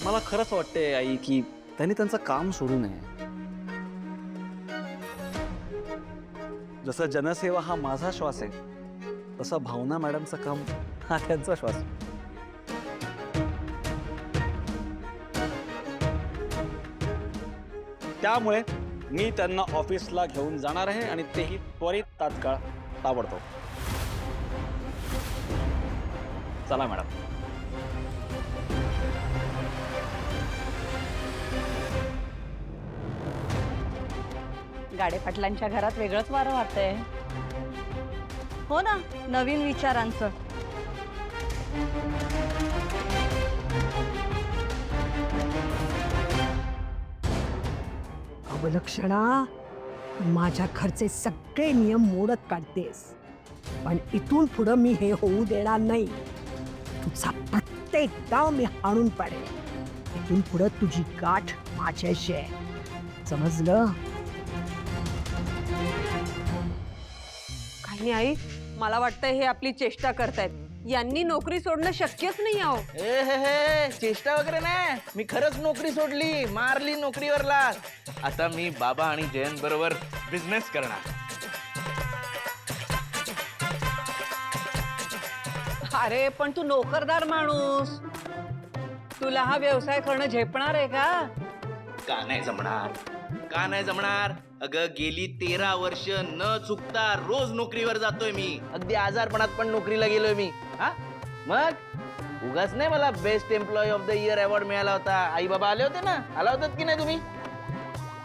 मला खरंच वाटते आई की त्यांनी त्यांचं काम सोडू नये. जसं जनसेवा हा माझा श्वास आहे तसं भावना मॅडमचं काम हा त्यांचा श्वास आहे. त्यामुळे मी त्यांना ऑफिसला घेऊन जाणार आहे आणि तेही त्वरित तात्काळ ताबडतोब. चला मॅडम. गाडे पाटलांच्या घरात वेगळंच वारं वाहतंय. हो ना, नवीन विचारांचं. अवलक्षणा, माझ्या घरचे सगळे नियम मोडत काढतेस, पण इथून पुढं मी हे होऊ देणार नाही. तुझा प्रत्येक डाव मी हाणून पाडेन. इथून पुढं तुझी गाठ माझ्याशी आहे, समजलं? काही आई, मला वाटतं हे आपली चेष्टा करतायत. यांनी नोकरी सोडणं शक्यच नाही आहो. हे चेष्टा वगैरे नाही, मी खरंच नोकरी सोडली, मारली नोकरीवरला. आता मी बाबा आणि जयंत बरोबर बिझनेस करणार. अरे पण तू नोकरदार माणूस, तुला हा व्यवसाय करणं झेपणार आहे का? का नाही जमणार, का नाही जमणार? अगं गेली 13 वर्ष न चुकता रोज नोकरीवर जातोय मी. अगदी आजारपणात पण नोकरीला गेलोय मी. हा मग उगाच नाही मला best employee of the year award मिळाला होता. आई बाबा आले होते ना, आला होतात की नाही तुम्ही?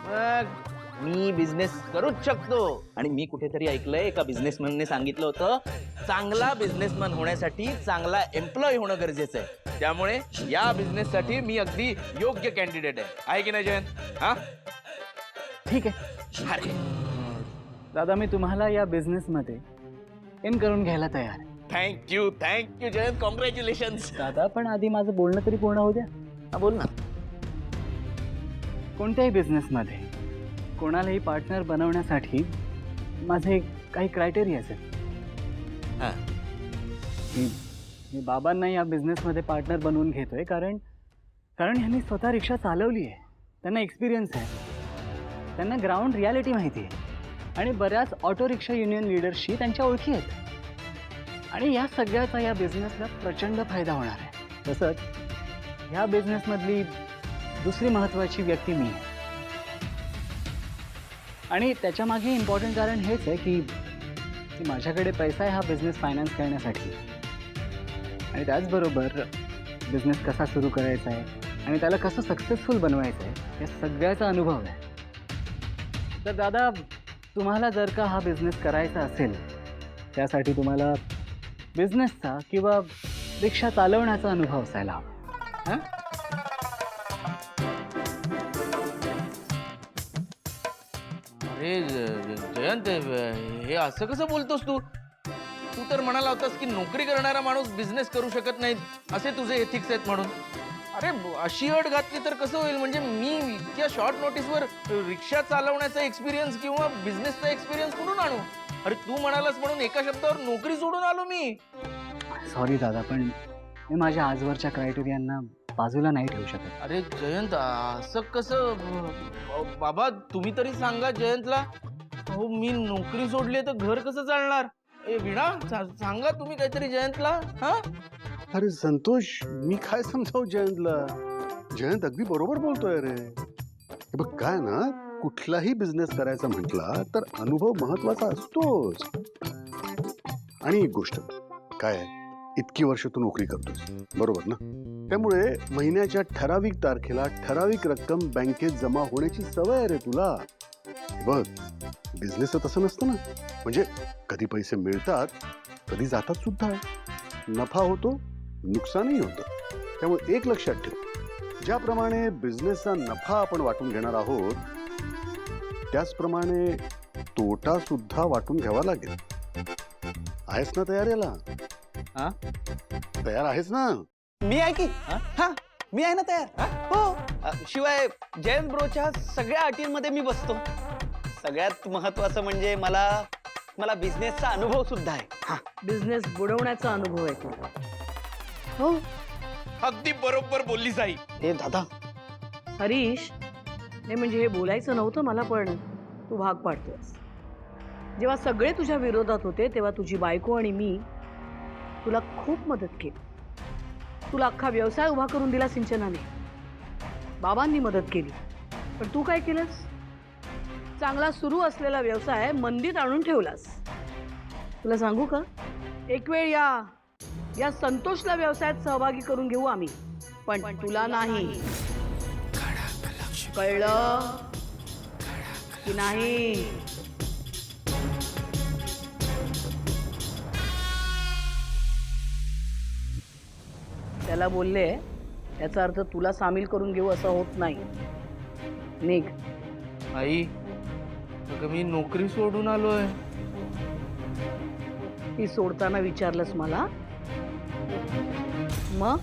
मग मी बिझनेस करूच शकतो. आणि मी कुठेतरी ऐकलंय एका बिझनेसमॅनने सांगितलं होतं, चांगला बिझनेसमॅन होण्यासाठी चांगला एम्प्लॉय होणं गरजेचं आहे. त्यामुळे या बिझनेससाठी मी अगदी योग्य कॅन्डिडेट आहे की नाही जयंत? हा ठीक आहे. अरे दादा, मी तुम्हाला या बिझनेसमध्ये इन करून घ्यायला तयार आहे. Thank you Jayant, congratulations. दादा, पण आधी माझं बोलणं तरी पूर्ण होऊ द्या. हा बोल ना. कोणत्याही बिझनेसमध्ये कोणालाही पार्टनर बनवण्यासाठी माझे काही क्रायटेरियाज आहेत. हा. मी बाबांना या बिझनेसमध्ये पार्टनर बनवून घेतोय कारण ह्यांनी स्वतः रिक्षा चालवली आहे, त्यांना एक्सपिरियन्स आहे, त्यांना ग्राउंड रियालिटी माहिती आहे आणि बऱ्याच ऑटो रिक्षा युनियन लीडर्सशी त्यांच्या ओळखी आहेत. आणि या सगळ्याचा या बिझनेसला प्रचंड फायदा होणार आहे. तसंच ह्या बिझनेसमधली दुसरी महत्त्वाची व्यक्ती मी आहे. आणि त्याच्यामागे इम्पॉर्टंट कारण हेच आहे की माझ्याकडे पैसा आहे हा बिझनेस फायनान्स करण्यासाठी. आणि त्याचबरोबर बिझनेस कसा सुरू करायचा आहे आणि त्याला कसं सक्सेसफुल बनवायचं आहे या सगळ्याचा अनुभव आहे. तर दादा, तुम्हाला जर का हा बिझनेस करायचा असेल त्यासाठी तुम्हाला बिझनेसचा किंवा रिक्षा चालवण्याचा अनुभव असायला हवा. अरे जयंत, हे असं कसं बोलतोस तू? तू तर म्हणाला होतास की नोकरी करणारा माणूस बिझनेस करू शकत नाही, असे तुझे एथिक्स आहेत म्हणून. अरे अशी अट घातली तर कसं होईल? म्हणजे मी इतक्या शॉर्ट नोटीसवर रिक्षा चालवण्याचा एक्सपिरियन्स किंवा बिझनेसचा एक्सपिरियन्स कुठून आणू? अरे तू म्हणालास म्हणून एका शब्दावर नोकरी सोडून आलो मी. सॉरी दादा, पण मी माझ्या आजवरच्या क्रायटेरियांना बाजूला नाही ठेवू शकत. अरे जयंत, असं कसं? बाबा तुम्ही तरी सांगा जयंतला. हो, मी नोकरी सोडली तर घर कसं चालणार? ए वीणा, सांगा तुम्ही काहीतरी जयंतला. हा अरे संतोष, मी काय समजावू जयंतला? जयंत अगदी बरोबर बोलतोय रे. हे बघ, काय ना, कुठलाही बिझनेस करायचा म्हटला तर अनुभव महत्वाचा असतोच. आणि एक गोष्ट काय आहे, इतकी वर्ष तू नोकरी करतोस, बरोबर ना? त्यामुळे महिन्याच्या ठराविक तारखेला ठराविक रक्कम बँकेत जमा होण्याची सवय आहे रे तुला. बघ, बिझनेस तसं नसतं ना. म्हणजे कधी पैसे मिळतात, कधी जातात सुद्धा. नफा होतो, नुकसानही होतं. त्यामुळे एक लक्षात ठेव, ज्याप्रमाणे बिझनेसचा नफा आपण वाटून घेणार आहोत त्याचप्रमाणे तोटा सुद्धा वाटून घ्यावा लागेल. आहेस ना तयार याला? हा? तयार आहेस ना? मी आहे की? हा, मी आहे ना तयार. हो. शिवाय जयंत ब्रोच्या सगळ्या अटींमध्ये मी बसतो. सगळ्यात महत्वाचं म्हणजे मला बिझनेसचा अनुभव सुद्धा आहे. बिझनेस बुडवण्याचा अनुभव आहे तुला. हो, अगदी बरोबर बोललीस आई. ए दादा, हरीश, नाही म्हणजे हे बोलायचं नव्हतं मला, पण तू भाग पाडतोस. जेव्हा सगळे तुझ्या विरोधात होते तेव्हा तुझी बायको आणि मी तुला खूप मदत केली. तुला अख्खा व्यवसाय उभा करून दिला सिंचनाने. बाबांनी मदत केली, पण तू काय केलंस? चांगला सुरू असलेला व्यवसाय मंदीत आणून ठेवलास. तुला सांगू का, एक वेळ या संतोषला व्यवसायात सहभागी करून घेऊ आम्ही, पण तुला नाही. कळलं की नाही? त्याला बोलले, याचा अर्थ तुला सामील करून घेऊ असं होत नाही. निघ. आई, अगं मी नोकरी सोडून आलोय. ती सोडताना विचारलंस मला? मग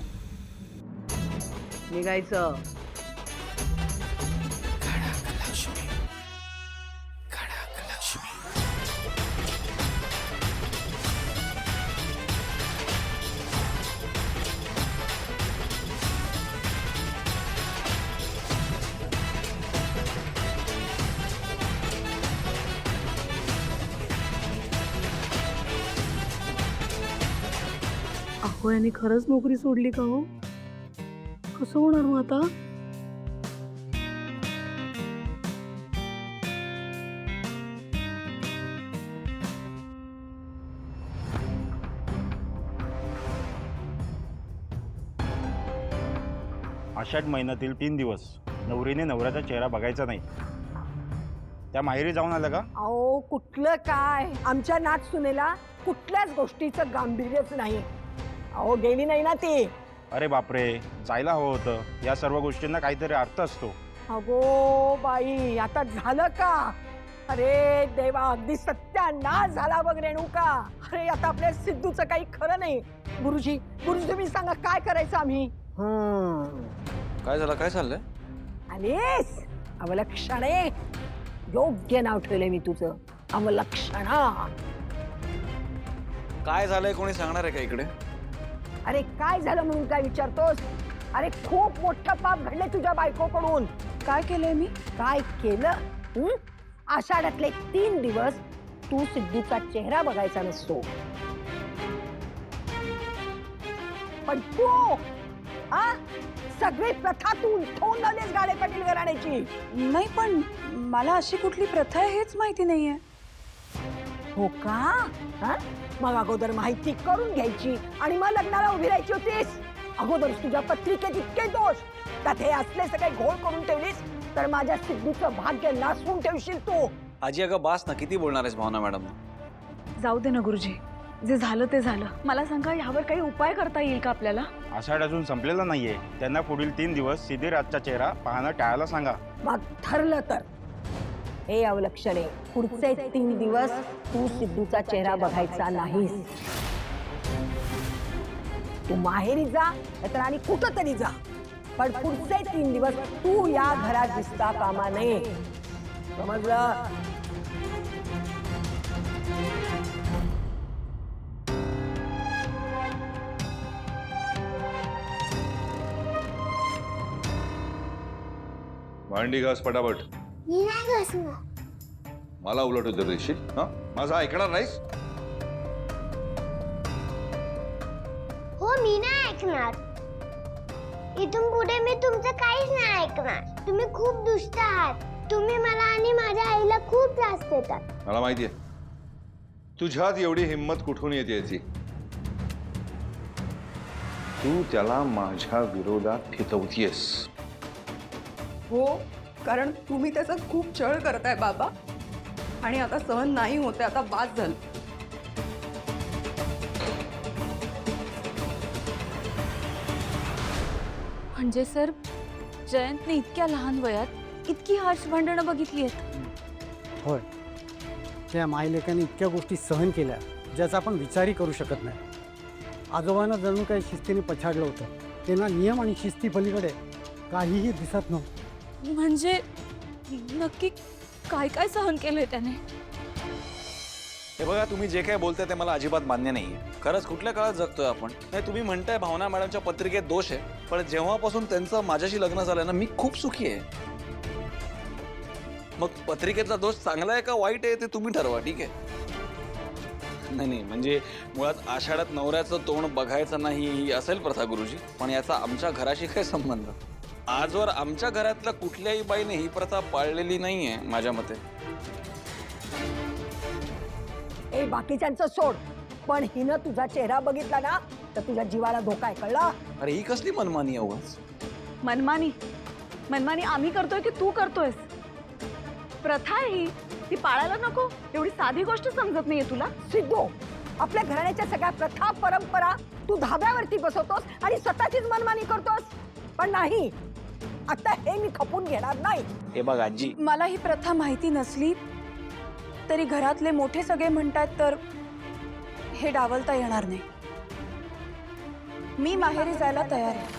निघायचं. अहो, यांनी खरंच नोकरी सोडली का हो? कसं होणार मग आता? आषाढ महिन्यातील 3 दिवस नवरीने नवऱ्याचा चेहरा बघायचा नाही. त्या माहेरी जाऊन आलं का? अहो कुठलं काय, आमच्या नाच सुनेला कुठल्याच गोष्टीचं गांभीर्यच नाही. अहो गेली नाही ना ती. अरे बापरे, जायला हवं होतं. या सर्व गोष्टींना काहीतरी अर्थ असतो. अगो बाई, आता झालं का? अरे देवा, अगदी सत्यानाश झाला बघ रेणुका. अरे आता आपल्या सिद्धूचं काही खरं नाही. गुरुजी तुम्ही सांगा काय करायचं आम्ही? काय झालं, काय चाललंय? आलीस अवलक्षणे. योग्य नाव ठेवलंय मी तुझं, अवलक्षणा. काय झालंय, कोणी सांगणार आहे का इकडे? अरे काय झालं म्हणून काय विचारतोस? अरे खूप मोठं पाप घडलंय तुझ्या बायकोकडून. काय केलंय मी? काय केलं? आषाढातले 3 दिवस तू सिद्धूचा चेहरा बघायचा नसतो. पण तू सगळी प्रथा तू उलटवून लावलीस गाडे पाटील घराण्याची. नाही, पण मला अशी कुठली प्रथा आहे हेच माहिती नाहीये. हो का? मग अगोदर माहिती करून घ्यायची आणि मग लग्नाला उभी राहायची होतीस. अगोदर तुझ्या पत्रिकेत इतके दोष, त्यात हे असले सगळे घोळ करून ठेवलीस तर माझ्या सिद्धूचं भाग्य नासवून ठेवशील तू. आजी अगं बास ना, किती बोलणार आहेस भावना मॅडम? जाऊ दे ना गुरुजी, जे झालं ते झालं. मला सांगा, यावर काही उपाय करता येईल का आपल्याला? आषाढ अजून संपलेला नाहीये. त्यांना पुढील 3 दिवस सिद्धीराजचा चेहरा पाहणं टाळायला सांगा. मग ठरलं तर हे अवलक्षणे, पुढचे 3 दिवस तू सिद्धूचा चेहरा बघायचा नाहीस. तू माहेरी जा नाहीतर आणि कुठं तरी जा, पण पुढचे 3 दिवस तू या घरात दिसता कामा नये. समजलं? भांडी घास पटापट. मी नाही घासणार. मला उलट होतं देशील? हा, माझं ऐकणार नाहीस? हो, मी नाही ऐकणार. इथून पुढे मी तुमचं काहीच नाही ऐकणार. तुम्ही खूप दुष्ट आहात. तुम्ही मला आणि माझ्या आईला खूप त्रास देतात. मला माहितीये तुझ्यात एवढी हिंमत कुठून येते याची. तू त्याला माझ्या विरोधात फितवतीयस. हो, कारण तुम्ही त्याचा खूप छळ करताय बाबा, आणि आता सहन नाही होते. आता बास झालं. म्हणजे सर, जयंतने इतक्या लहान वयात इतकी हार्श भांडणं बघितली आहेत. होय, त्या मायलेकांनी इतक्या गोष्टी सहन केल्या ज्याचा आपण विचारही करू शकत नाही. आजोबांना जणू काही शिस्तीने पछाडलं होतं. त्यांना नियम आणि शिस्ती पलीकडे काहीही दिसत नव्हतं. म्हणजे नक्की काय काय सहन केलंय त्याने? हे बघा, तुम्ही जे काय बोलताय ते मला अजिबात मान्य नाहीये. खरंच कुठल्या काळात जगतोय आपण? नाही, तुम्ही म्हणताय भावना मॅडमच्या पत्रिकेत दोष आहे, पण जेव्हापासून त्यांचं माझ्याशी लग्न झालं ना, मी खूप सुखी आहे. मग पत्रिकेतला दोष चांगला आहे का वाईट आहे ते तुम्ही ठरवा, ठीक आहे? नाही, म्हणजे मुळात आषाढात नवऱ्याचं तोंड बघायचं नाही ही असेल प्रथा गुरुजी, पण याचा आमच्या घराशी काय संबंध? आजवर आमच्या घरातल्या कुठल्याही बाईने ही प्रथा पाळलेली नाहीये माझ्या मते. ए बाकीच्यांचं सोड, पण हिनं तुझा चेहरा बघितला ना तर तुझ्या जीवाला धोका आहे, कळला? अरे ही कसली मनमानी आहे उगाच? मनमानी आम्ही करतोय की तू करतोयस? प्रथा आहे ही, ती पाळायला नको? एवढी साधी गोष्ट समजत नाहीये तुला? सिद्धू, आपल्या घराण्याच्या सगळ्या प्रथा परंपरा तू धाब्यावरती बसवतोस आणि स्वतःचीच मनमानी करतोस. पण नाही, आता हे मी खपून घेणार नाही. हे बघ आजी, मला ही प्रथा माहिती नसली तरी घरातले मोठे सगळे म्हणतात तर हे डावलता येणार नाही. मी माहेरी जायला तयार आहे.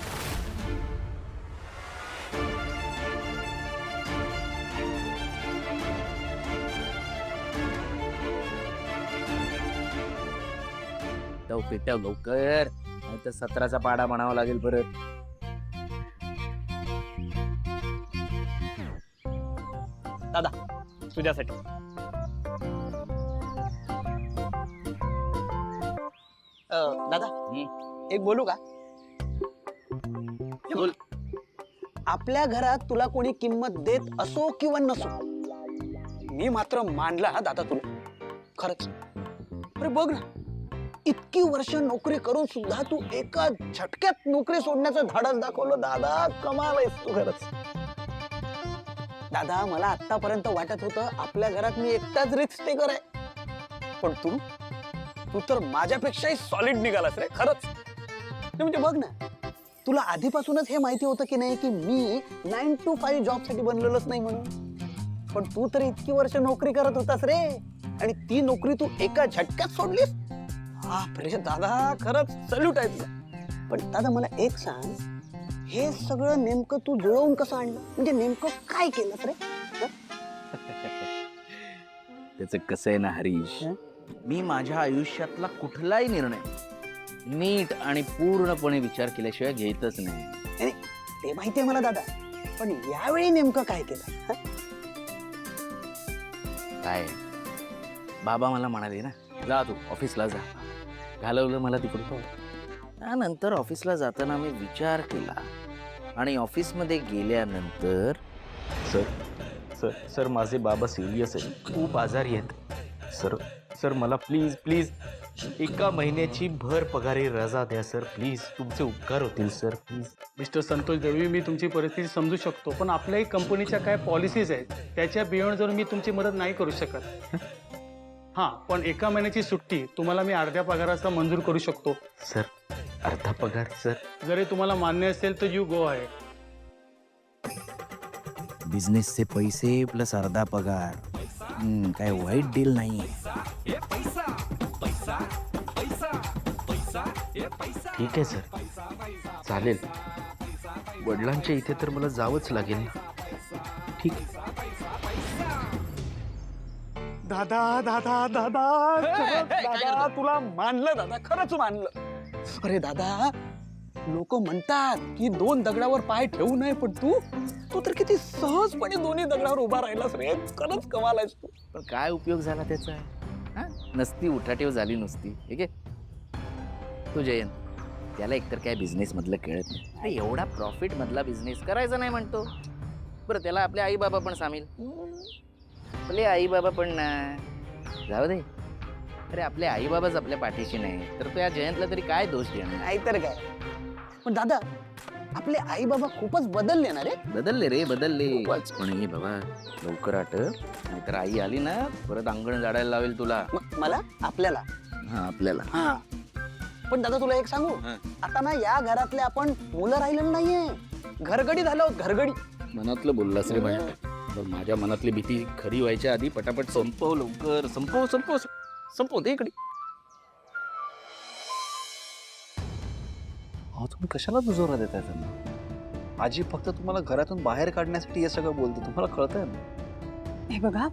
पेटव लवकर, नाही तर 17चा पाडा म्हणावा लागेल परत. दादा तुझ्यासाठी. दादा एक बोलू का? बोल. आपल्या घरात तुला कोणी किंमत देत असो किंवा नसो, मी मात्र मानला हा दादा तुला, खरंच. अरे बघ ना, इतकी वर्ष नोकरी करून सुद्धा तू एका झटक्यात नोकरी सोडण्याचं धाडस दाखवलं दादा. कमाल आहेस तू खरंच. दादा मला आतापर्यंत वाटत होतं आपल्या घरात मी एकटाच रिस्क टेकर आहे, पण तू तर माझ्यापेक्षाही सॉलिड निघालास रे, खरंच. म्हणजे बघ ना, तुला आधीपासूनच हे माहिती होतं की नाही की मी 9 to 5 जॉब साठी बनलेलोच नाही म्हणून. पण तू तर इतकी वर्ष नोकरी करत होतास रे, आणि ती नोकरी तू एका झटक्यात सोडलीस. बापरे दादा, खरंच सल्यूट आहे तुला. पण दादा मला एक सांग, हे सगळं नेमकं तू जुळवून कसं आणलं? म्हणजे नेमकं काय केलं रे? त्याचं कसं आहे ना हरीश, मी माझ्या आयुष्यातला कुठलाही निर्णय नीट आणि पूर्णपणे विचार केल्याशिवाय घेतच नाही. नाही, ते माहितीये मला दादा, पण यावेळी नेमकं काय केलं? काय, बाबा मला म्हणाले ना, जा तू ऑफिसला जा. घालवलं मला तिकडून. त्यानंतर ऑफिसला जाताना मी विचार केला, आणि ऑफिसमध्ये गेल्यानंतर सर माझे बाबा सिरियस आहे, खूप आजारी आहेत. सर मला प्लीज एका महिन्याची भर पगारी रजा द्या सर, प्लीज. तुमचे उपकार होतील sir, please. Mister Santosh Dalvi, मी तुमची परिस्थिती समजू शकतो, पण आपल्याही कंपनीच्या काय पॉलिसीज आहेत त्याच्या बियॉन्ड जाऊन मी तुमची मदत नाही करू शकत. हां, पण एका महिन्याची सुट्टी तुम्हाला मी अर्ध्या पगाराचा मंजूर करू शकतो. सर अर्धा पगार सर. जरी तुम्हाला मान्य असेल तर यू गो आहे. बिझनेसचे पैसे प्लस अर्धा पगार, काय वाईट डील नाही. ठीक आहे सर, चालेल. वडिलांच्या इथे तर मला जावंच लागेल. ठीक. दादा दादा दादा, दादा तुला मानलं दादा, खरंच मानलं. अरे दादा, लोक म्हणतात की 2 दगडावर पाय ठेवू नये, पण तू तर किती सहजपणे 2 दगडावर उभा राहिलास रे, खरंच कमाल आहेस तू. पण काय उपयोग झाला त्याचा? नसती उठाठेव झाली नुसती. ठीक आहे, तू जयंत, त्याला एकतर काय बिझनेस मधलं कळत नाही. अरे एवढा प्रॉफिट मधला बिझनेस करायचा नाही म्हणतो. बरं, त्याला आपले आई बाबा पण सामील. आपले आई बाबा पण ना, जाऊ दे. अरे आपले आई बाबाच आपल्या पाठीशी नाही तर त्या जयंतला तरी काय दोष देणार? नाहीतर काय. पण दादा, आपले आई बाबा खूपच बदलले ना रे. बदलले. पण हे बाबा लवकर आटप, नाहीतर आई आली ना परत अंगण झाडायला लावेल तुला. मला? आपल्याला? हा, आपल्याला. हा, पण दादा तुला एक सांगू, आता ना या घरातले आपण मुलं राहिलेलं नाहीये, घरगडी झालो, घरगडी. मनातलं बोललास रे माझ्या. माझ्या मनातली भीती खरी व्हायच्या आधी पटापट संपव लवकर. संपव ते इकडे. तुम्ही कशाला दुजोरा देताय त्यांना? आजी फक्त तुम्हाला घरातून बाहेर काढण्यासाठी हे सगळं बोलते, तुम्हाला कळतंय ना? हे बघा,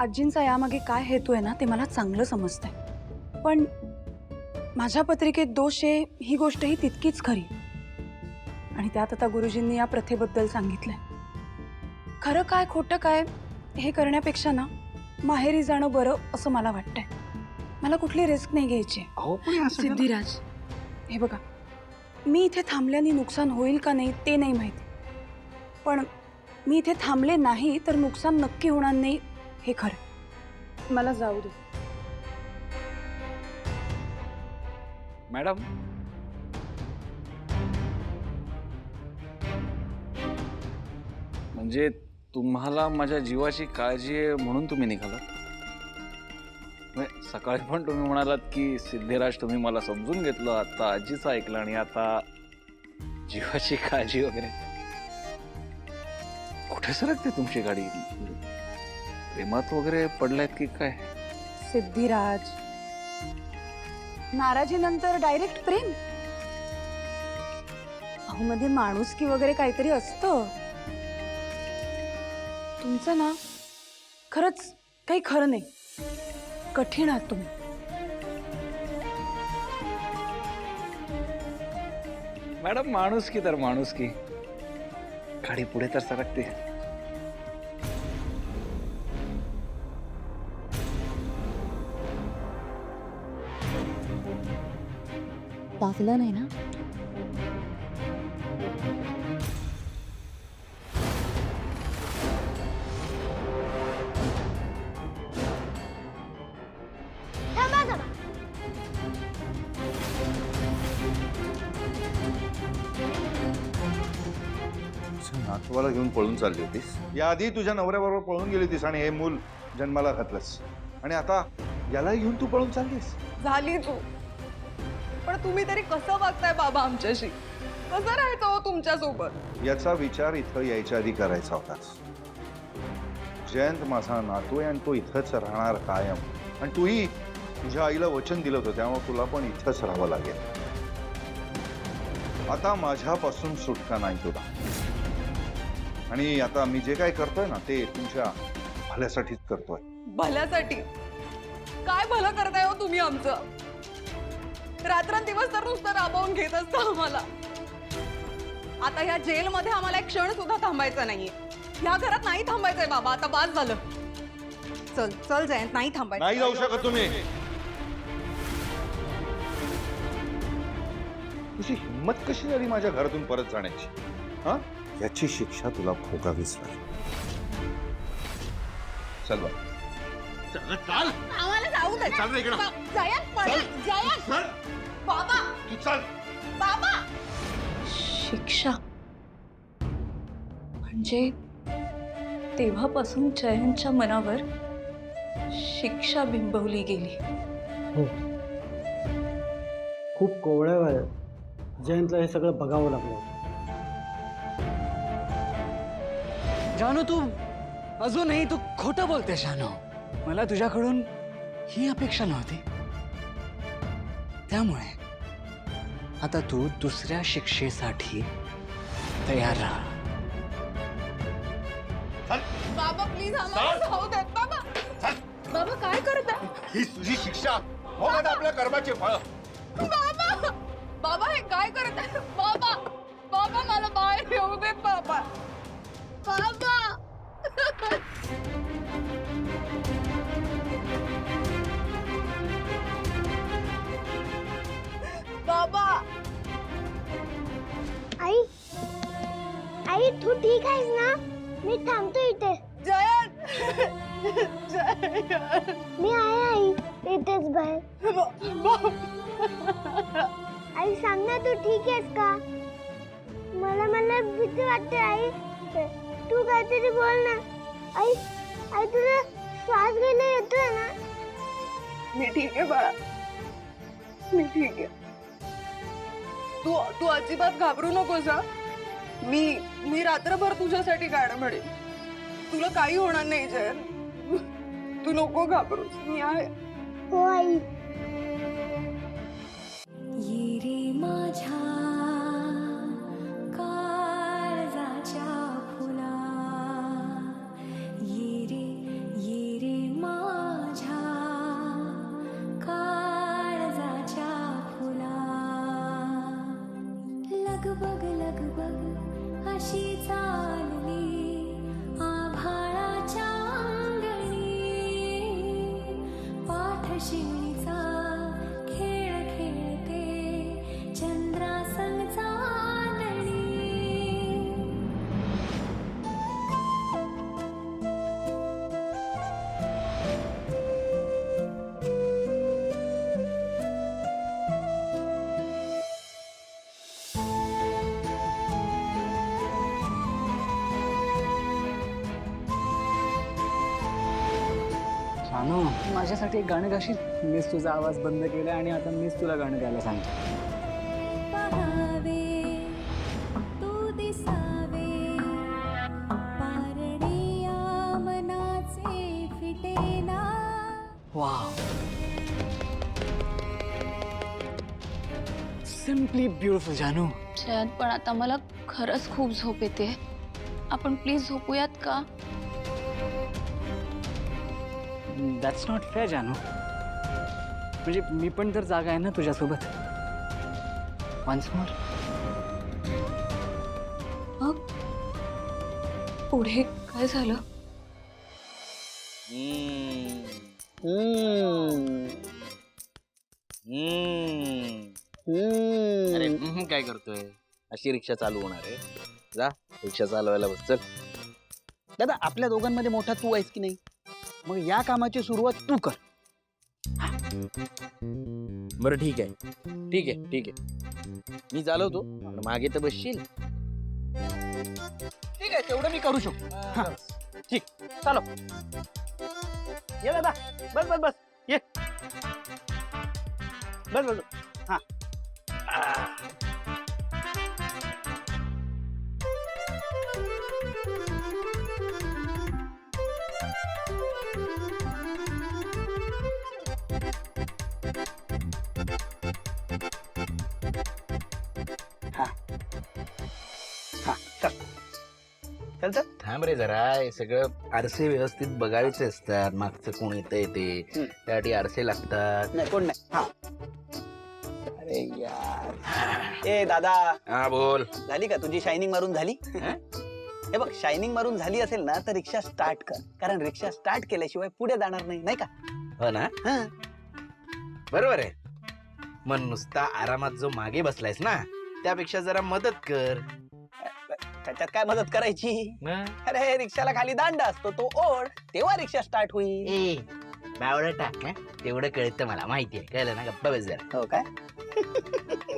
आजींचा यामागे काय हेतू आहे ना ते मला चांगलं समजतंय, पण माझ्या पत्रिकेत दोष आहे ही गोष्टही तितकीच खरी. आणि त्यात आता गुरुजींनी या प्रथेबद्दल सांगितलंय. खरं काय खोटं काय हे करण्यापेक्षा ना माहेरी जाणं बरं असं मला वाटतंय. मला कुठली रिस्क नाही घ्यायची. सिद्धिराज, हे बघा, मी इथे थांबल्याने नुकसान होईल का नाही ते नाही माहिती, पण मी इथे थांबले नाही तर नुकसान नक्की होणार नाही हे खरं. मला जाऊ दे. मॅडम, म्हणजे तुम्हाला माझ्या जीवाची काळजी आहे म्हणून तुम्ही निघालात? सकाळी पण तुम्ही म्हणालात की सिद्धिराज तुम्ही मला समजून घेतलं, आता आजीचं ऐकलं आणि आता जीवाची काळजी वगैरे. कुठे सरकते तुमची गाडी? प्रेमात वगैरे पडलायत की काय? सिद्धिराज, नाराजीनंतर डायरेक्ट प्रेम? अहो मध्ये माणुसकी वगैरे काहीतरी असतं. तुमचं ना खरंच काही खरं नाही. कठीण आहात तुम्ही. मॅडम, माणुसकी तर माणुसकी, गाडी पुढे तर सरकते. टाकलं नाही ना? थांबा थांबा. नातवाला घेऊन पळून चालली होतीस? याआधी तुझ्या नवऱ्याबरोबर पळून गेली होतीस आणि हे मूल जन्माला घातलंस, आणि आता याला घेऊन तू पळून चाललीस. झाली तू. पण तुम्ही तरी कसं वागताय बाबा आमच्याशी? कसं राहायचं हो तुमच्या सोबत? याचा विचार इथं यायच्या आधी करायचा होतास. जयंत माझा नातू आहे आणि तो इथंच राहणार कायम, आणि तूही तुझ्या आईला वचन दिलं होतं, त्यामुळे तुला पण इथंच राहावं लागेल. आता माझ्यापासून सुटका नाही तुला, आणि आता मी जे काय करतोय ना ते तुमच्या भल्यासाठीच करतोय. भल्यासाठी? काय भलं करताय हो तुम्ही आमचं? रात्रंदिवस तर नुसतं राबवून घेत असता आम्हाला. आता ह्या जेलमध्ये आम्हाला एक क्षण सुद्धा थांबायचा नाहीये. ह्या घरात नाही थांबायचंय बाबा, आता बाद झालं. चल चल जयंत, नाही थांबायचं. नाही जाऊ शकत तुम्ही. तुझी हिंमत कशी झाली माझ्या घरातून परत जाण्याची? हा, याची शिक्षा तुला भोगावीच लागेल. चल बा. आम्हाला जाऊ दे. जयंत पडेल. जयंत बाबा, तू चल. बाबा. शिक्षा म्हणजे तेव्हापासून जयंतच्या मनावर शिक्षा बिंबवली गेली. हो, खूप कोवळ्या वयात जयंतला हे सगळं बघावं लागलं. जानू, तू अजूनही तू खोटं बोलते. जानू, मला तुझ्याकडून ही अपेक्षा नव्हती. त्यामुळे आता तू दुसऱ्या शिक्षेसाठी तयार राहा. बाबा प्लीज आम्हाला जाऊ देत. बाबा, बाबा काय करताय? ही तुझी शिक्षा, हो ना आपल्या कर्माचे फळ. बाबा, बाबा हे काय करताय? बाबा, बाबा मला बाहेर येऊ देत. बाबा, बाबा. बाबा. आई, आई तू ठीक आहेस ना? मी थांबतो इथे. जयंत. मी आहे आई, इथेच बाहेर. आई सांग ना, तू ठीक आहेस का? मला मला भीती वाटते आई. तू काहीतरी बोल ना. आई, आई तुला श्वास घ्यायला येतोय ना? मी ठीक आहे बाळा, मी ठीक आहे. तू तू अजिबात घाबरू नकोस. हा, मी रात्रभर तुझ्यासाठी गाणं म्हणेन. तुला काही होणार नाही जयंत, तू नको घाबरूस, मी आहे. हो आई. माझ्या काळजाच्या फुला ये रे शिणीचा खेळ खेळते चंद्रासन चांदणी. शानू माझ्यासाठी एक गाणं गाशील? मीच तुझा आवाज बंद केला आणि आता मीच तुला गाणं गायला सांगतो. पहावे तू दिसावे पारणिया मनाचे फिटेना. वाव, सिम्पली ब्युटिफुल जानू. जयंत, पण आता मला खरंच खूप झोप येते. आपण प्लीज झोपूयात का? दॅट्स नॉट फेअर जानू. म्हणजे मी पण तर जागा आहे ना तुझ्यासोबत. Once more. मग पुढे काय झालं? अरे काय करतोय? अशी रिक्षा चालू होणार आहे? जा रिक्षा चालवायला बस. चल. दादा, आपल्या दोघांमध्ये मोठा तू आहेस की नाही? मग या कामाची सुरुवात तू कर. बरं ठीक आहे ठीक आहे ठीक आहे, मी चालवतो. पण मागे तर बसशील. ठीक आहे, तेवढं मी करू शकतो. हा, ठीक, चालो. ये दादा, बस बस बस, ये बस बस. हा. थांब रे जरा. हे सगळं आरसे व्यवस्थित बघायचे असतात. मागचं कोण येतंय ते, त्यासाठी आरसे लागतात. नाही, कोण नाही. हा. अरे यार. ए दादा. हा बोल. झाली का तुझी शायनिंग मारून झाली? हे बघ, शायनिंग मारून झाली असेल ना तर रिक्षा स्टार्ट कर. कारण रिक्षा स्टार्ट केल्याशिवाय पुढे जाणार नाही, नाही का? हो ना. बरोबर आहे. मन नुसता आरामात जो मागे बसलायस ना, त्यापेक्षा जरा मदत कर. त्याच्यात काय मदत करायची? अरे रिक्षाला खाली दांडा असतो, तो ओढ, तेव्हा रिक्षा स्टार्ट होईल. बावळटा तेवढं कळतं मला, माहितीये. कळलं ना? गप्पा बस जरा. हो काय?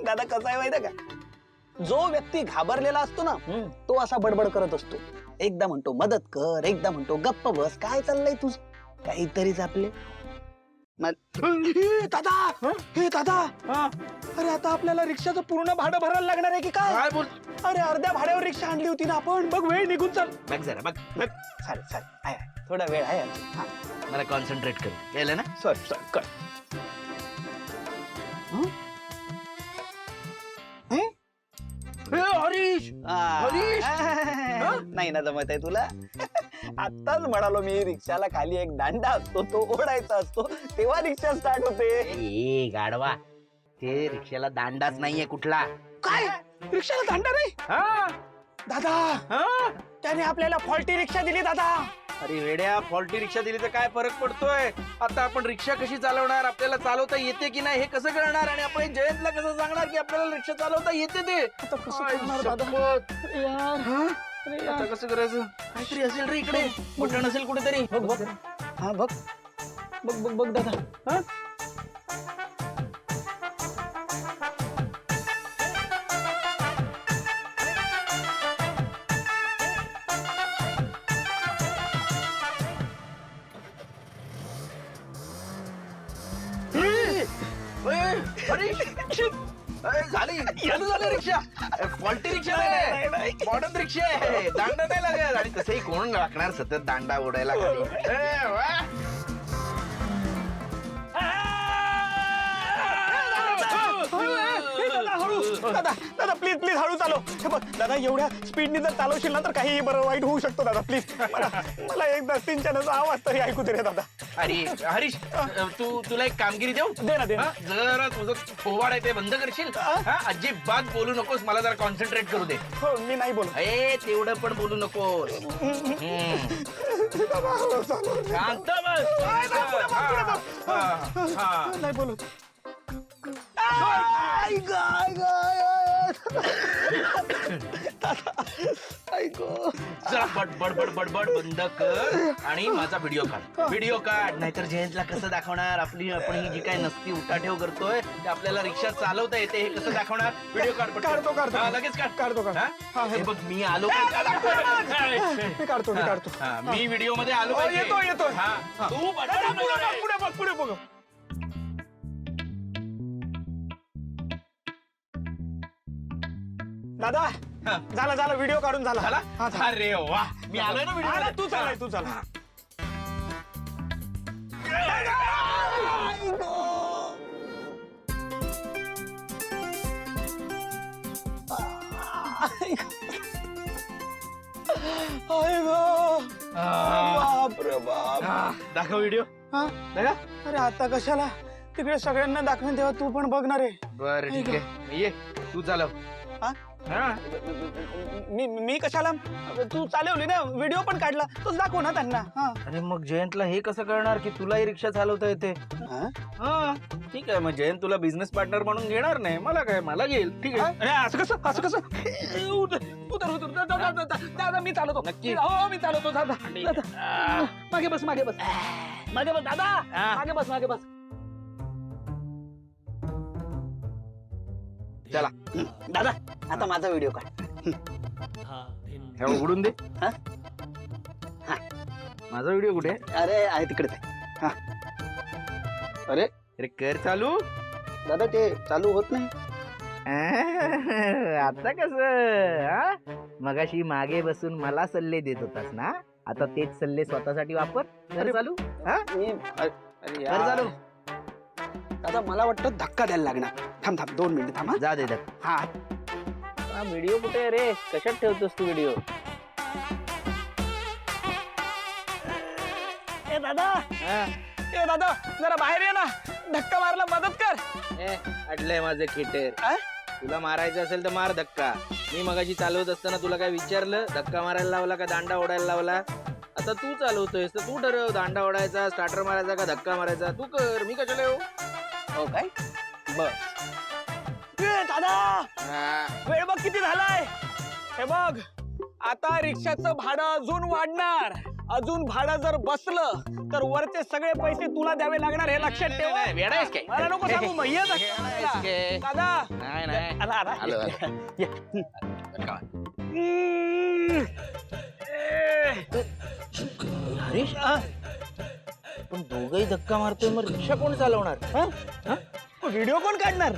दादा, कसं आहे माहिती का, जो व्यक्ती घाबरलेला असतो ना, तो असा बडबड करत असतो. एकदा म्हणतो मदत कर, एकदा म्हणतो गप्प बस. काय चाललंय तुझ? काहीतरीच आपले. दादा, हे दादा, अरे आता आपल्याला रिक्षाचं पूर्ण भाडं भरायला लागणार आहे की काय? बोल. अरे अर्ध्या भाड्यावर रिक्षा आणली होती ना आपण. बघ, वेळ निघून चाल. बघ जरा, बघ. चालेल चालेल, आहे, थोडा वेळ आहे. हा, मला कॉन्सन्ट्रेट कर. कळलं ना? सॉरी सॉरी, कर. हरीश, हरीश. नाही ना जमत आहे तुला? आत्ताच म्हणालो मी, रिक्षाला खाली एक दांडा असतो, तो ओढायचा असतो, तेव्हा रिक्षा स्टार्ट होते. ए गाडवा, ते रिक्षाला दांडाच नाहीये कुठला. काय? रिक्षाला दांडा नाही? दादा, त्याने आपल्याला फॉल्टी रिक्षा दिली दादा. अरे वेड्या, फॉल्टी रिक्षा दिली तर काय फरक पडतोय? आता आपण रिक्षा कशी चालवणार? आपल्याला चालवता येते की नाही हे कसं कळणार? आणि आपण जयंतला कसं सांगणार की आपल्याला रिक्षा चालवता येते ते? आता कसं करणार दादा? आता कसं करायचं? काहीतरी असेल रे इकडे, बटन असेल कुठेतरी. बघ बघ. हा बघ बघ बघ बघ दादा. हा, झाली चालू झाली रिक्षा. फॉल्टी रिक्षा नाही, मॉडर्न रिक्षा आहे. दांडा नाही लागत. आणि तसंही कोण लागणार सतत दांडा ओढायला खाली? दादा दादा, प्लीज प्लीज हळू चालव. हे बघ दादा, एवढ्या स्पीडने जर चालवशील ना तर काही बरं वाईट होऊ शकतो दादा. प्लीज मला एकदा सिंचनाचा आवाज तरी ऐकू दे रे दादा. अरे हरीश तुला एक कामगिरी देऊ दे ना, दे ना. हा? जरा तुझं फोवाड आहे ते बंद करशील हा? अजिबात बोलू नकोस मला जरा कॉन्सन्ट्रेट करू दे. हो मी नाही बोलत. तेवढं पण बोलू नकोस. शांत बस. हा. नाही बोलत. जरा बडबड बडबड बंद कर आणि माझा व्हिडिओ काढ नाहीतर जयंतला कसं दाखवणार आपण ही जी काय नसती उठाठेव करतोय ते आपल्याला रिक्षा चालवता येते हे कसं दाखवणार. व्हिडिओ काढ पटकन. काढतो. हा, लगेच काढतो. हे बघ मी आलो मी काढतो. हा, मी व्हिडिओ मध्ये आलो पाहिजे. येतो. हा, तू बडबड नको रे. पुढे बघ. दादा झाला व्हिडिओ काढून झाला. झाला? अरे वा मी आलोय ना व्हिडिओ. तू चाल. बापरे बाप. दाखव व्हिडिओ. अरे आता कशाला तिकडे सगळ्यांना दाखवून तेव्हा तू पण बघणार आहे. बर ठीक आहे ये तू चालव. मी कशाला तू चालवली ना व्हिडिओ पण काढला तोच दाखव ना त्यांना. अरे मग जयंतला हे कसं कळणार की तुलाही रिक्षा चालवता येते. हा ठीक आहे मग जयंत तुला बिझनेस पार्टनर म्हणून घेणार नाही मला काय मला घेईल ठीक आहे. अरे असं कसं उतर दादा मी चालवतो. नक्की? हो मी चालवतो दादा. मागे बस दादा. मागे बस. चला दादा आता माझा व्हिडिओ काढ. हे उघडून दे. माझा व्हिडिओ कुठे आहे? अरे आहे तिकडे ते. हा अरे कर चालू. दादा ते चालू होत नाही. आता कसं मगाशी मागे बसून मला सल्ले देत होतास ना आता तेच सल्ले स्वतःसाठी वापर. कर चालू. अरे कर चालू. दादा मला वाटतं धक्का द्यायला लागणार. थांब 2 मिनिटं थांब. जा दे. हा व्हिडिओ कुठे आहे रे कशात ठेवतोस तू व्हिडिओ. दादा जरा बाहेर ये ना धक्का मारला मदत कर. अडलंय माझं खिटेर. तुला मारायचं असेल तर मार धक्का. मी मगाशी चालवत असताना तुला काय विचारलं धक्का मारायला लावला का दांडा ओढायला लावला. आता तू चालवतोयस तर तू ठरव दांडा ओढायचा स्टार्टर मारायचा का धक्का मारायचा तू कर. मी कशाला येऊ. हो काय बस. दादा वेळ बघ किती झालाय. हे बघ आता रिक्षाचं भाडं अजून वाढणार. अजून भाडं जर बसलं तर वरचे सगळे पैसे तुला द्यावे लागणार हे लक्षात ठेव. वेडा आहेस काय? मला नको सांगू मग ये आहेस काय? दादा. नाही आलो. हरीश पण दोघही धक्का मारतोय मग रिक्षा कोण चालवणार. व्हिडिओ कोण काढणार.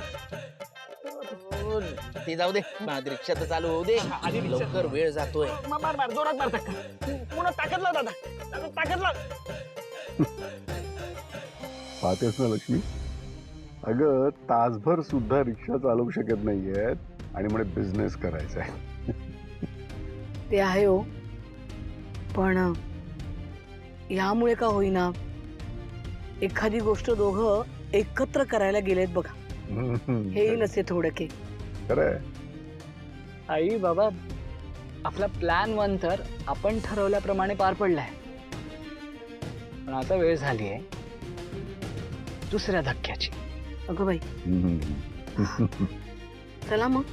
ते जाऊ दे रिक्षा तर चालू होऊ दे. लवकर वेळ जातोय. मार जोरात मार धक्का. पुन्हा ताकद लाव दादा ताकद लाव. पाहतेस ना लक्ष्मी अगं तासभर सुद्धा रिक्षा चालवू शकत नाहीयेत आणि म्हणे बिझनेस करायचा आहे. ते आहे हो पण यामुळे का होईना एखादी गोष्ट दोघं एकत्र करायला गेलेत बघा. हेही नसे थोडं की खरंय. आई बाबा आपला प्लॅन 1 तर आपण ठरवल्याप्रमाणे पार पडलाय. पण आता वेळ झाली आहे दुसऱ्या धक्क्याची. अगं बाई चला मग.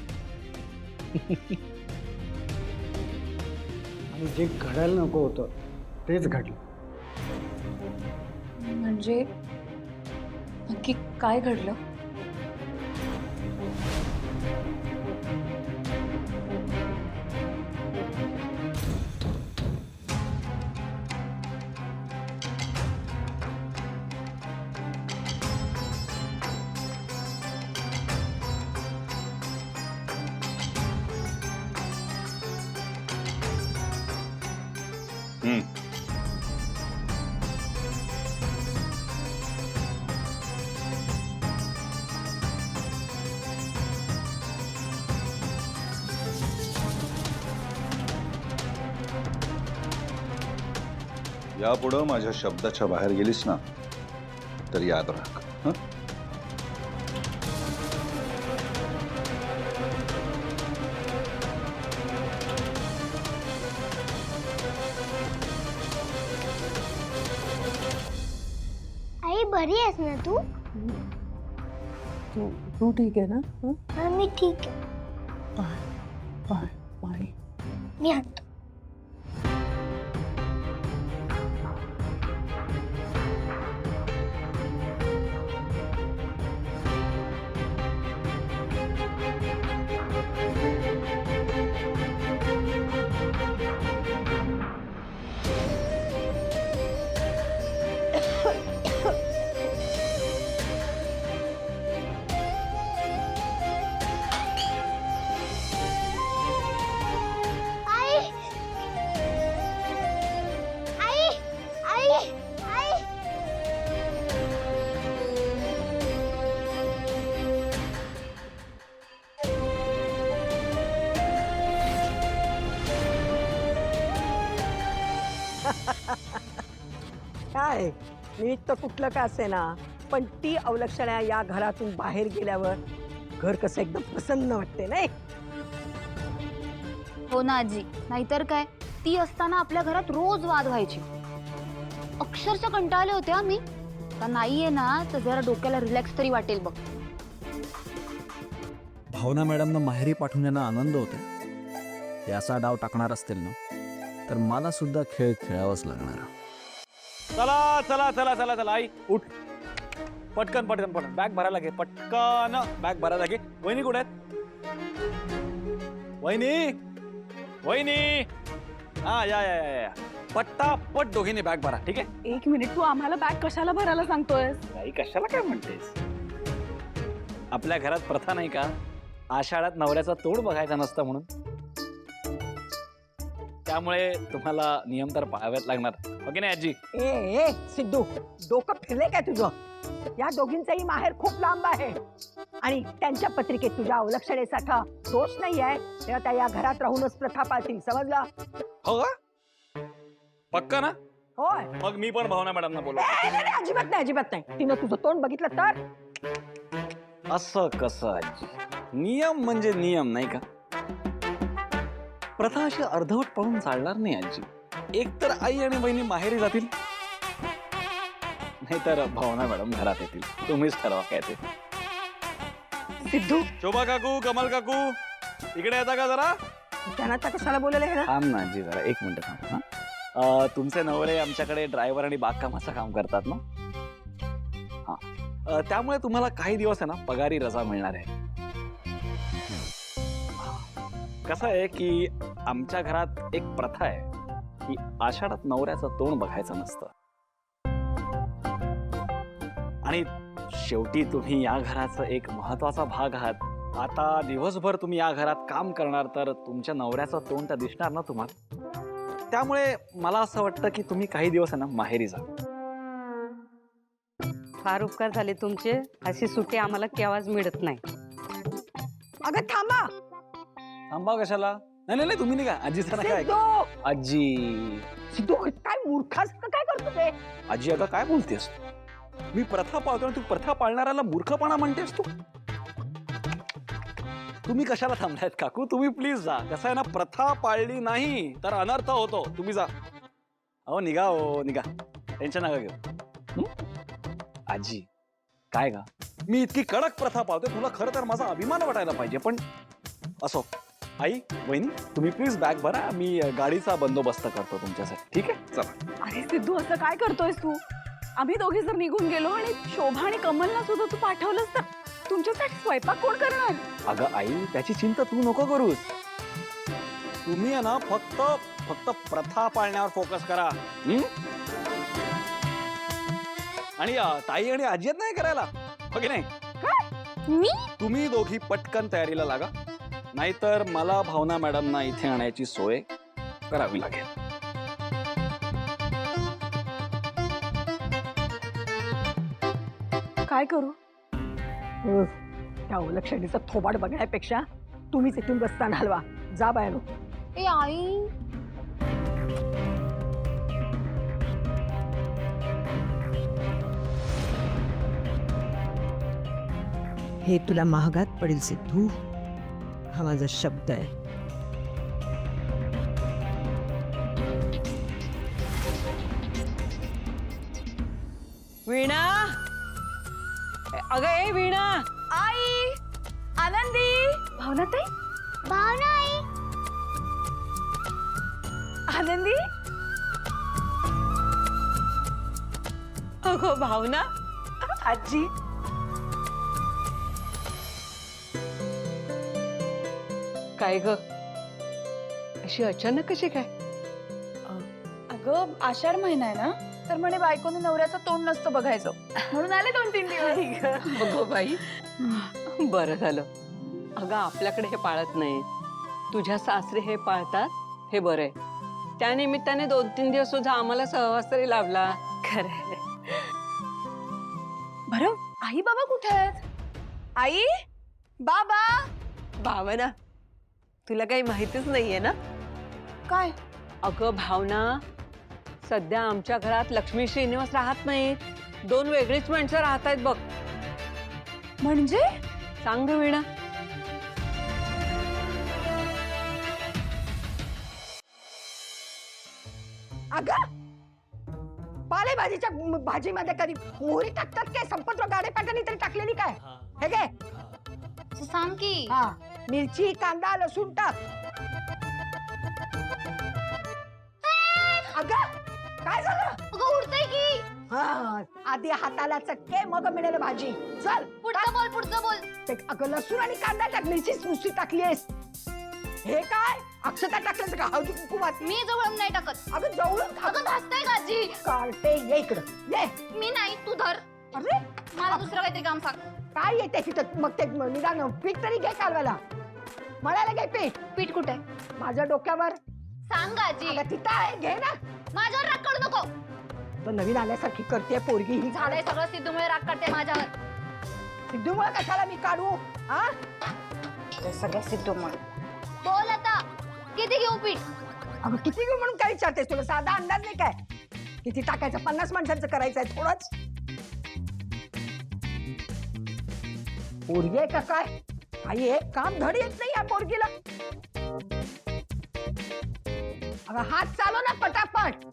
आणि जे घडायला नको होतं तेच घडलं. म्हणजे नक्की काय घडलं. यापुढं माझ्या शब्दाच्या बाहेर गेलीस ना तर याद राख हं? आई बरी आहेस ना तू? तू ठीक आहे ना? हा मी ठीक आहे. पाणी मी आणतो. आई आई आई आई काय नीट तर कुठलं का असे ना, पण ती अवलक्षण्या या घरातून बाहेर गेल्यावर घर कसं एकदम प्रसन्न वाटते नाही? हो ना आजी, नाहीतर काय, ती असताना आपल्या घरात रोज वाद व्हायचे. अक्षरशः कंटाळले होते आम्ही. आता नाहीये ना तर जरा डोक्याला रिलॅक्स तरी वाटेल बघ. भावना मॅडमना माहेरी पाठवून यांना आनंद होते. ते असा डाव टाकणार असतील ना तर मला सुद्धा खेळ खेळावाच लागणार. चला चला चला चला चला आई उठ. पटकन पटकन पटकन बॅग भरायला घे. पटकन बॅग भरायला घे. वहिनी कुठे आहेत? वहिनी वहिनी हा या या या या. पट्टापट दोघींनी बॅग भरा. ठीक आहे? एक मिनिट, तू आम्हाला बॅग कशाला भरायला सांगतोयस? आई कशाला काय म्हणतेस? आपल्या घरात प्रथा नाही का, आषाढात नवऱ्याचा तोड बघायचा नसतं म्हणून. त्यामुळे तुम्हाला नियम तर पाळावेच लागणार. ओके नाही आजी? ए सिद्धू, डोकं फिरले काय तुझं? या दोघींचंही माहेर खूप लांब आहे आणि त्यांच्या पत्रिकेत तुझ्या अवलक्षणेसारखा दोष नाही आहे. तेव्हा त्या या घरात राहूनच प्रथा पाळतील, समजलं? हो का? पक्का ना? होय. मग मी पण भावना मॅडमना बोलू. नाही, अजिबात नाही, अजिबात नाही. तिनं तुझं तोंड बघितलं तर. असं कसं आजी? नियम म्हणजे नियम नाही का? प्रथा अशी अर्धवट पळून चालणार नाही आजी. एक तर आई आणि बहिणी माहेरी जातील, नाहीतर भावना मॅडम घरात येतील. तुम्हीच ठरवा काय ते. सिद्धू, शोभा काकू, कमल काकू, इकडे येता का जरा? त्यांना आता कशाला बोलवलं हे ना? थांब ना आजी जरा, एक मिनिट थांब. हा तुमचे नवरे आमच्याकडे ड्रायव्हर आणि बागकामाचं काम करतात ना? हा त्यामुळे तुम्हाला काही दिवस आहे ना पगारी रजा मिळणार आहे. कसं आहे की आमच्या घरात एक प्रथा आहे की आषाढात नवऱ्याचं तोंड बघायचं नसतं. आणि शेवटी तुम्ही या घराचा एक महत्वाचा भाग आहात. आता दिवसभर तुम्ही या घरात काम करणार तर तुमच्या नवऱ्याचं तोंड तर दिसणार ना तुम्हाला. त्यामुळे मला असं वाटतं की तुम्ही काही दिवस आहे ना माहेरी जा. फार उपकार झाले तुमचे. अशी सुट्टी आम्हाला केव्हाच मिळत नाही. अगं थांबा. थांबा कशाला? नाही नाही तुम्ही नाही का आजी जरा काय. सिद्धू, आजी सिद्धू काय मूर्खासारखं काय करतो ते? आजी अगं काय बोलतेस? मी प्रथा पाळतो आणि तू प्रथा पाळणाऱ्याला मूर्खपणा म्हणतेस तू? तुम्ही कशाला थांबलायत काकू? तुम्ही प्लीज जा. कसं आहे ना, प्रथा पाळली नाही तर अनर्थ होतो. तुम्ही जा. अहो निघा, हो निघा. टेन्शन नका घेऊ. आजी काय का, मी इतकी कडक प्रथा पाळतोय, तुला खरं तर माझा अभिमान वाटायला पाहिजे. पण असो. आई वहिनी तुम्ही प्लीज बॅग भरा. मी गाडीचा बंदोबस्त करतो तुमच्यासाठी. ठीक आहे? चला. अरे सिद्धू, असं काय करतोयस तू? आम्ही दोघे जर निघून गेलो आणि शोभा आणि कमलला सुद्धा तू पाठवलंस तर तुमच्यासाठी स्वयंपाक कोण करणार? अगं आई त्याची चिंता तू नको करूस. तुम्ही आहे ना फक्त प्रथा पाळण्यावर फोकस करा. आणि ताई आणि आजी आहेत नाही करायला. हो की नाही? तुम्ही दोघी पटकन तयारीला लागा, नाहीतर मला भावना मॅडमना इथे आणायची सोय करावी लागेल. काय करू? त्या अवलक्षणीचं थोबाड बघण्यापेक्षा तुम्हीच इथून बसतान हलवा. जा बाहेर. ए आई, हे तुला महागात पडेल सिद्धू, हा माझा शब्द आहे. वीणा, अगं ए वीणा. आई, आनंदी, भावनाताई, भावना आई, आनंदी. अगं भावना. आजी, काय ग, अशी अचानक कशी काय? अगं आषाढ महिना आहे ना, तर म्हणे बायकोने नवऱ्याचं तोंड नसतं बघायचं, म्हणून आले 2-3 दिवस. अगं बाई, बरं झालं. अगं आपल्याकडे हे पाळत नाही, तुझ्या सासरे हे पाळतात, हे बरं आहे. त्या निमित्ताने 2-3 दिवस सुद्धा आम्हाला सहवास तरी लाभला. खरं. बरं, आई बाबा कुठे आहेत? आई, बाबा. भावना, तुला काही माहितीच नाहीये ना? काय? अगं भावना, सध्या आमच्या घरात लक्ष्मी श्रीनिवास राहत नाहीत, 2 वेगळीच माणसं राहत आहेत बघ. म्हणजे? सांग ग वीणा. अगं पालेभाजीच्या भाजीमध्ये कधी मोहरी टाकतात काय? संपतराव गाडेपाटांनी तरी टाकलेली काय? हे काय? सांग की. हा, मिरची, कांदा, लसूण टाक. अगं काय झालं? अगं उडतंय की. हा, आधी हाताला चटके मग मिळेल भाजी. चल पुढचं बोल, पुढचं बोल. अगं लसूण आणि कांदा टाक, मिरचीच नुसती टाकलीस. हे काय अक्षता टाकलं का? हळदी कुंकुमात मी जवळून नाही टाकत. अगं जवळून अगं भासतंय का आजी? काढते, ये इकडं ये. मी नाही, तू धर. अरे मला दुसरं काहीतरी काम सांग. काय येते तिथं? मग ते निदान पीठ तरी घे कालवायला. मळायला घे पीठ. पीठ कुठे? माझ्या डोक्यावर. सांग आजी. अगं तिथं आहे, घे ना. माझ्यावर राग काढू नको. तर नवीन आल्यासारखी करते पोरगी ही. झालंय सगळं, सिद्धूमुळे राग काढते माझ्यावर. सिद्धूमुळे कशाला मी काढू? हा, ते सगळं सिद्धूमुळे. बोल आता, किती घेऊ पीठ? अगं किती घेऊ म्हणून काय विचारतेस? तुला साधा अंदाज नाही काय? किती टाकायचं? 50 माणसांचं करायचं आहे, थोडंच. पोरगी आहे का काय? आई एक काम धड येत नाही या पोरगीला. अगं हात चालव ना पटापट.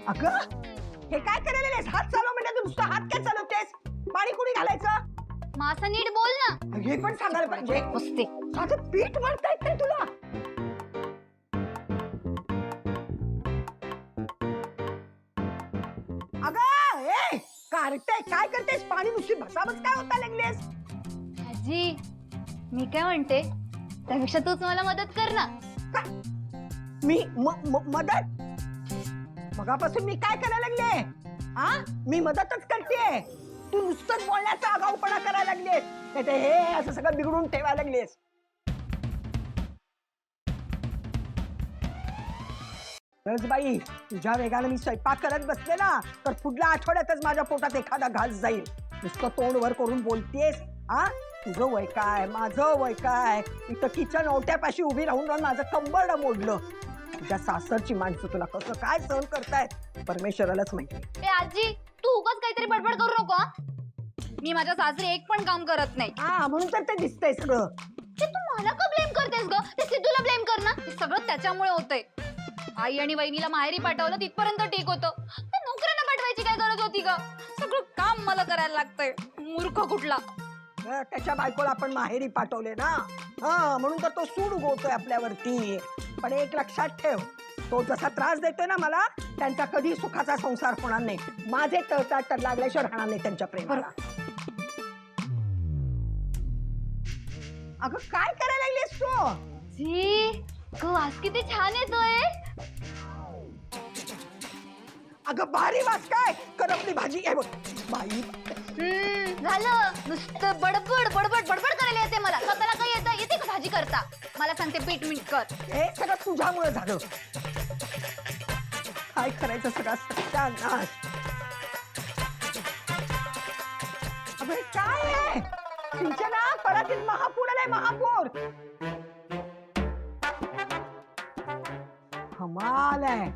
अगं हे काय करायला लागलेस? हात चालव म्हणजे तू नुसतं हात काय चालवतेस? पाणी कुणी घालायचं? मासा नीट बोल ना. हे पण सांगायला पाहिजे. मस्ते. माझं पीठ म्हणता येत नाही तुला? अगं ए कारटे, काय करतेस? पाणी नुसती भसाभस काय होता लागलेस? आजी, मी काय म्हणते, त्यापेक्षा तूच मला मदत कर ना. मी मदत? मगापासून मी काय करायला लागले? हा, मी मदतच करते. तू नुसतंच बोलण्याचा आगाऊपणा करायला लागलेस. नाही हे असं सगळं बिघडून ठेवायला लागलेस. बाई, तुझ्या वेगाने मी स्वयंपाक करत बसले ना, तर पुढल्या आठवड्यातच माझ्या पोटात एखादा घास जाईल. नुसतं तोंड वर करून बोलतेस. हा, तुझं वय काय, माझं वय काय? इथं किचन ओट्यापाशी उभी राहून राहून माझं कंबरडं मोडलं. तुझ्या सासरची माणसं तुला कसं काय सहन करतायत परमेश्वरालाच माहिती. ए आजी, तू उगाच काहीतरी बडबड करू नको. मी माझ्या सासरी एक पण काम करत नाही. हा, म्हणून तर ते दिसतंय सगळं. ते तू मला का ब्लेम करतेस ग? ते सिद्धूला ब्लेम कर ना. हे सगळं त्याच्यामुळे होतंय. आई आणि वहिनीला माहेरी पाठवलं तिथपर्यंत ठीक होतं. ते नोकऱ्यांना पाठवायची काय गरज होती ग? सगळं काम मला करायला लागतंय. मूर्ख कुठला. त्याच्या बायकोला आपण माहेरी पाठवले ना, हा, म्हणून तर तो सूड उगवतोय आपल्यावरती. पण एक लक्षात ठेव, तो जसा त्रास देतोय ना मला, त्यांचा कधी सुखाचा संसार होणार नाही. माझे तळताट तर लागल्याशिवाय राहणार नाही त्यांच्या प्रेमाला. अगं काय करायला लागलीस तू? जी, वास किती छान येतोय. अगं भारी वास काय? करपली भाजी आहे बघ बाई. झालं, नुसतं बडबड बडबड बडबड करायला येते मला. स्वतःला काही येते का भाजी करता? मला सांगते पीठ मीठ कर. हे सगळं तुझ्यामुळे झालं. काय करायचं सगळा सत्यानाश. अगं काय आहे? सिंचना परत महापूर आलाय, महापूर. कमाल आहे,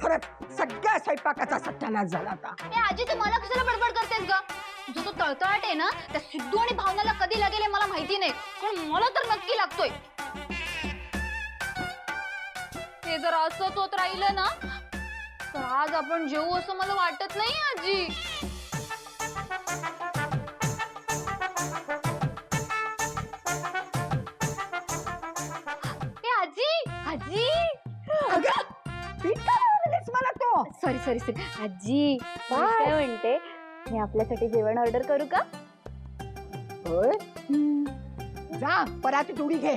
खरंच सगळ्या स्वयंपाकाचा सत्यानाश झाला आता. ए आजी तू मला कशाला बडबड करतेस ग? तुझा तो तळतळाट आहे ना त्या सिद्धू आणि भावनाला कधी लागेल हे मला माहिती नाही, पण मला तर नक्की लागतोय. हे जर असंच होत राहिलं ना तर आज आपण जेवू असं मला वाटत नाही आजी. ए आजी आजी मला तो सॉरी सॉरी सॉरी आजी काय म्हणते मी आपल्यासाठी जेवण ऑर्डर करू का? होय जा पराती तुडी घे